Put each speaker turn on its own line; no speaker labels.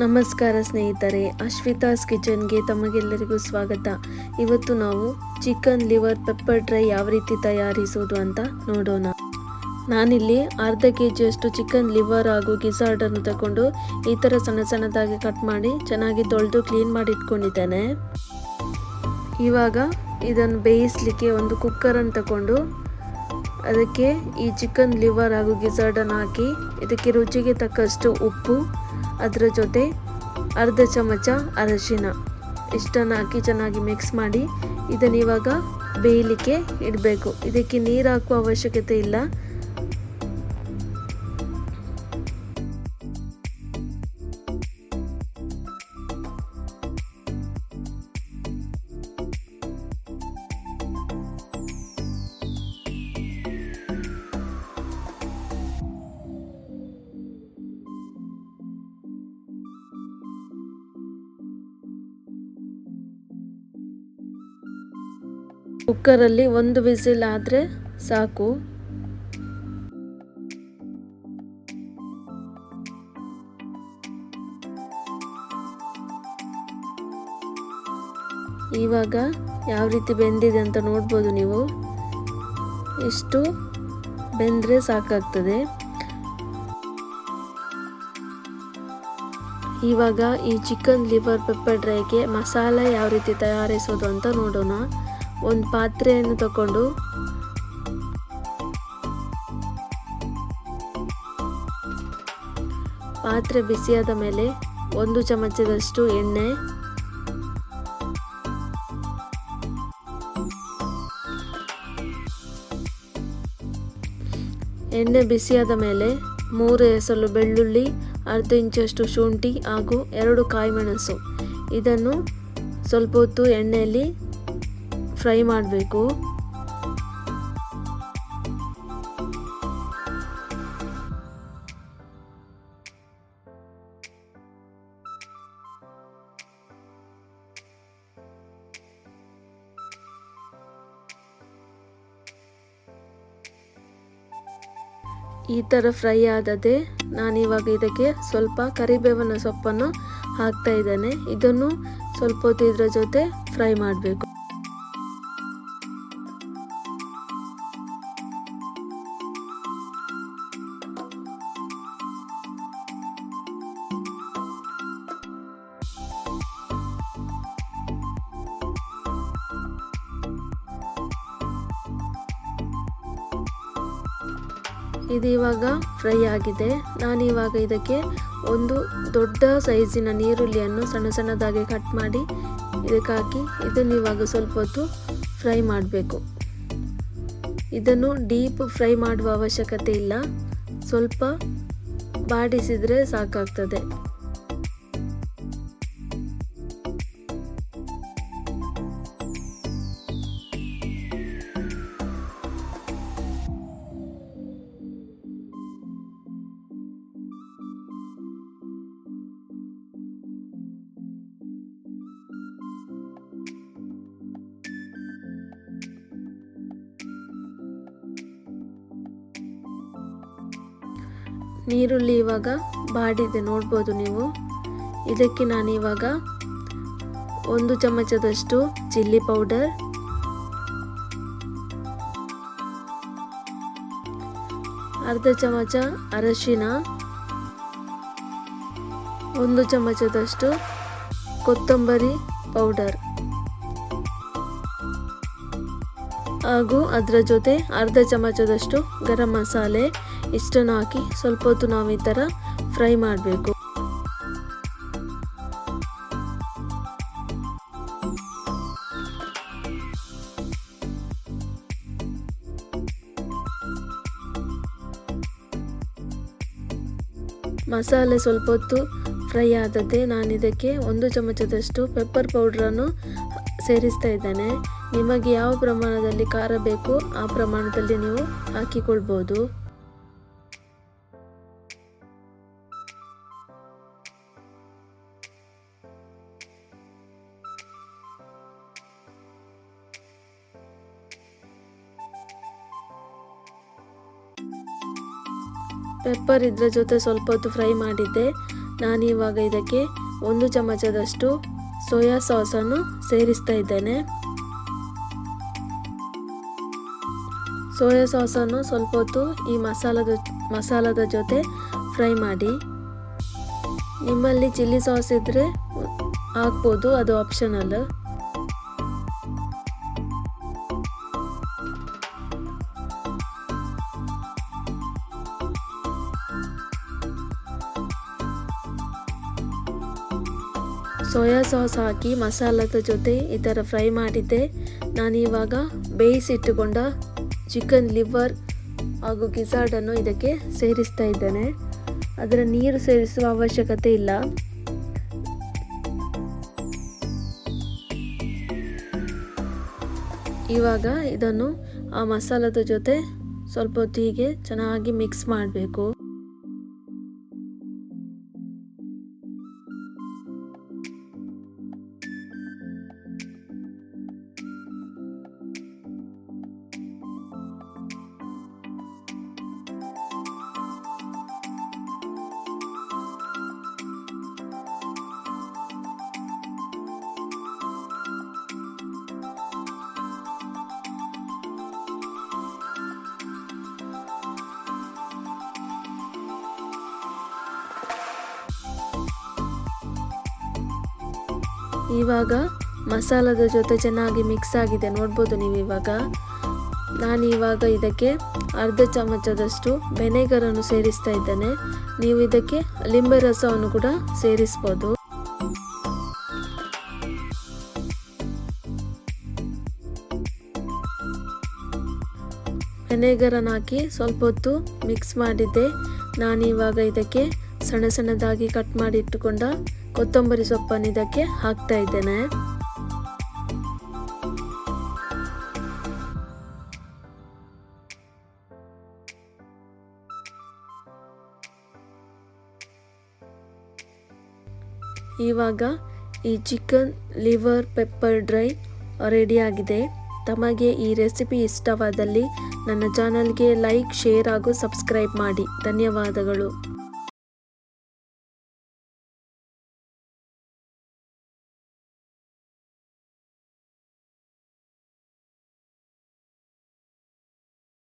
ನಮಸ್ಕಾರ ಸ್ನೇಹಿತರೆ, ಅಶ್ವಿತಾಸ್ ಕಿಚನ್ಗೆ ತಮಗೆಲ್ಲರಿಗೂ ಸ್ವಾಗತ. ಇವತ್ತು ನಾವು ಚಿಕನ್ ಲಿವರ್ ಪೆಪ್ಪರ್ ಡ್ರೈ ಯಾವ ರೀತಿ ತಯಾರಿಸೋದು ಅಂತ ನೋಡೋಣ. ನಾನಿಲ್ಲಿ ಅರ್ಧ ಕೆಜಿಯಷ್ಟು ಚಿಕನ್ ಲಿವರ್ ಹಾಗೂ ಗಿಜಾರ್ಡನ್ನು ತಗೊಂಡು ಈ ಥರ ಸಣ್ಣ ಸಣ್ಣದಾಗಿ ಕಟ್ ಮಾಡಿ ಚೆನ್ನಾಗಿ ತೊಳೆದು ಕ್ಲೀನ್ ಮಾಡಿ ಇಟ್ಕೊಂಡಿದ್ದೇನೆ. ಇವಾಗ ಇದನ್ನು ಬೇಯಿಸಲಿಕ್ಕೆ ಒಂದು ಕುಕ್ಕರನ್ನು ತಗೊಂಡು ಅದಕ್ಕೆ ಈ ಚಿಕನ್ ಲಿವರ್ ಹಾಗೂ ಗಿಜಾರ್ಡನ್ನು ಹಾಕಿ ಇದಕ್ಕೆ ರುಚಿಗೆ ತಕ್ಕಷ್ಟು ಉಪ್ಪು, ಅದರ ಜೊತೆ ಅರ್ಧ ಚಮಚ ಅರಶಿನ ಇಷ್ಟನ್ನು ಹಾಕಿ ಚೆನ್ನಾಗಿ ಮಿಕ್ಸ್ ಮಾಡಿ ಇದನ್ನು ಇವಾಗ ಬೇಯಲಿಕ್ಕೆ ಇಡಬೇಕು. ಇದಕ್ಕೆ ನೀರು ಹಾಕುವ ಅವಶ್ಯಕತೆ ಇಲ್ಲ. ಕುಕ್ಕರಲ್ಲಿ ಒಂದು ವಿಸಿಲ್ ಆದರೆ ಸಾಕು. ಇವಾಗ ಯಾವ ರೀತಿ ಬೆಂದಿದೆ ಅಂತ ನೋಡ್ಬೋದು ನೀವು. ಇಷ್ಟು ಬೆಂದರೆ ಸಾಕಾಗ್ತದೆ. ಇವಾಗ ಈ ಚಿಕನ್ ಲಿವರ್ ಪೆಪ್ಪರ್ ಡ್ರೈಗೆ ಮಸಾಲೆ ಯಾವ ರೀತಿ ತಯಾರಿಸೋದು ಅಂತ ನೋಡೋಣ. ಒಂದು ಪಾತ್ರೆಯನ್ನು ತಗೊಂಡು ಪಾತ್ರೆ ಬಿಸಿಯಾದ ಮೇಲೆ ಒಂದು ಚಮಚದಷ್ಟು ಎಣ್ಣೆ, ಎಣ್ಣೆ ಬಿಸಿಯಾದ ಮೇಲೆ 3 ಎಸಳು ಬೆಳ್ಳುಳ್ಳಿ, ಅರ್ಧ ಇಂಚಷ್ಟು ಶುಂಠಿ ಹಾಗೂ 2 ಕಾಯಿಮೆಣಸು ಇದನ್ನು ಸ್ವಲ್ಪ ಹೊತ್ತು ಎಣ್ಣೆಯಲ್ಲಿ ಫ್ರೈ ಮಾಡಬೇಕು. ಈ ಥರ ಫ್ರೈ ಆದದೆ ನಾನಿವಾಗ ಇದಕ್ಕೆ ಸ್ವಲ್ಪ ಕರಿಬೇವಿನ ಸೊಪ್ಪನ್ನು ಹಾಕ್ತಾ ಇದ್ದೇನೆ. ಇದನ್ನು ಸ್ವಲ್ಪ ಹೊತ್ತು ಇದರ ಜೊತೆ ಫ್ರೈ ಮಾಡಬೇಕು. ಇದು ಇವಾಗ ಫ್ರೈ ಆಗಿದೆ. ನಾನಿವಾಗ ಇದಕ್ಕೆ ಒಂದು ದೊಡ್ಡ ಸೈಜಿನ ನೀರುಳ್ಳಿಯನ್ನು ಸಣ್ಣ ಸಣ್ಣದಾಗಿ ಕಟ್ ಮಾಡಿ ಇದಕ್ಕೆ ಹಾಕಿ ಇದನ್ನು ಇವಾಗ ಸ್ವಲ್ಪ ಹೊತ್ತು ಫ್ರೈ ಮಾಡಬೇಕು. ಇದನ್ನು ಡೀಪ್ ಫ್ರೈ ಮಾಡುವ ಅವಶ್ಯಕತೆ ಇಲ್ಲ, ಸ್ವಲ್ಪ ಬಾಡಿಸಿದರೆ ಸಾಕಾಗ್ತದೆ. ನೀರುಳ್ಳಿ ಇವಾಗ ಬಾಡಿದೆ ನೋಡ್ಬೋದು ನೀವು. ಇದಕ್ಕೆ ನಾನಿವಾಗ 1 ಚಮಚದಷ್ಟು ಚಿಲ್ಲಿ ಪೌಡರ್, ಅರ್ಧ ಚಮಚ ಅರಶಿನ, 1 ಚಮಚದಷ್ಟು ಕೊತ್ತಂಬರಿ ಪೌಡರ್ ಹಾಗೂ ಅದರ ಜೊತೆ ಅರ್ಧ ಚಮಚದಷ್ಟು ಗರಂ ಮಸಾಲೆ ಇಷ್ಟನ್ನು ಹಾಕಿ ಸ್ವಲ್ಪ ಹೊತ್ತು ನಾವು ಈ ಥರ ಫ್ರೈ ಮಾಡಬೇಕು. ಮಸಾಲೆ ಸ್ವಲ್ಪ ಹೊತ್ತು ಫ್ರೈ ಆದದ್ದೇ ನಾನಿದಕ್ಕೆ 1 ಚಮಚದಷ್ಟು ಪೆಪ್ಪರ್ ಪೌಡ್ರನ್ನು ಸೇರಿಸ್ತಾ ಇದ್ದೇನೆ. ನಿಮಗೆ ಯಾವ ಪ್ರಮಾಣದಲ್ಲಿ ಖಾರ ಬೇಕು ಆ ಪ್ರಮಾಣದಲ್ಲಿ ನೀವು ಹಾಕಿಕೊಳ್ಬೋದು. ಪೆಪ್ಪರ್ ಇದರ ಜೊತೆ ಸ್ವಲ್ಪ ಹೊತ್ತು ಫ್ರೈ ಮಾಡಿದ್ದೆ. ನಾನಿವಾಗ ಇದಕ್ಕೆ 1 ಚಮಚದಷ್ಟು ಸೋಯಾ ಸಾಸನ್ನು ಸೇರಿಸ್ತಾ ಇದ್ದೇನೆ. ಸೋಯಾ ಸಾಸನ್ನು ಸ್ವಲ್ಪ ಹೊತ್ತು ಈ ಮಸಾಲದ ಜೊತೆ ಫ್ರೈ ಮಾಡಿ. ನಿಮ್ಮಲ್ಲಿ ಚಿಲ್ಲಿ ಸಾಸ್ ಇದ್ದರೆ ಹಾಕ್ಬೋದು, ಅದು ಆಪ್ಷನಲ್. ಸೋಯಾ ಸಾಸ್ ಹಾಕಿ ಮಸಾಲದ ಜೊತೆ ಈ ಥರ ಫ್ರೈ ಮಾಡಿದ್ದೆ. ನಾನಿವಾಗ ಬೇಯಿಸಿಟ್ಟುಕೊಂಡ ಚಿಕನ್ ಲಿವರ್ ಹಾಗೂ ಗಿಜಾರ್ಡನ್ನು ಇದಕ್ಕೆ ಸೇರಿಸ್ತಾ ಇದ್ದೇನೆ. ಅದರ ನೀರು ಸೇರಿಸುವ ಅವಶ್ಯಕತೆ ಇಲ್ಲ. ಇವಾಗ ಇದನ್ನು ಆ ಮಸಾಲದ ಜೊತೆ ಸ್ವಲ್ಪ ಹೊತ್ತು ಹೀಗೆ ಚೆನ್ನಾಗಿ ಮಿಕ್ಸ್ ಮಾಡಬೇಕು. ಇವಾಗ ಮಸಾಲದ ಜೊತೆ ಚೆನ್ನಾಗಿ ಮಿಕ್ಸ್ ಆಗಿದೆ, ನೋಡ್ಬೋದು ನೀವು. ನಾನಿವಾಗ ಇದಕ್ಕೆ 1/2 ಚಮಚದಷ್ಟು ವೆನೆಗರನ್ನು ಸೇರಿಸ್ತಾ ಇದ್ದೇನೆ. ನೀವು ಇದಕ್ಕೆ ಲಿಂಬೆ ರಸವನ್ನು ಕೂಡ ಸೇರಿಸ್ಬೋದು. ವೆನೆಗರನ್ನು ಹಾಕಿ ಸ್ವಲ್ಪ ಹೊತ್ತು ಮಿಕ್ಸ್ ಮಾಡಿದ್ದೆ. ನಾನಿವಾಗ ಇದಕ್ಕೆ ಸಣ್ಣದಾಗಿ ಕಟ್ ಮಾಡಿ ಇಟ್ಟುಕೊಂಡ ಕೊತ್ತಂಬರಿ ಸೊಪ್ಪನ್ನು ಇದಕ್ಕೆ ಹಾಕ್ತಾ ಇದ್ದೇನೆ. ಇವಾಗ ಈ ಚಿಕನ್ ಲಿವರ್ ಪೆಪ್ಪರ್ ಡ್ರೈ ರೆಡಿಯಾಗಿದೆ. ತಮಗೆ ಈ ರೆಸಿಪಿ ಇಷ್ಟವಾದಲ್ಲಿ ನನ್ನ ಚಾನಲ್ಗೆ ಲೈಕ್, ಶೇರ್ ಹಾಗೂ ಸಬ್ಸ್ಕ್ರೈಬ್ ಮಾಡಿ. ಧನ್ಯವಾದಗಳು.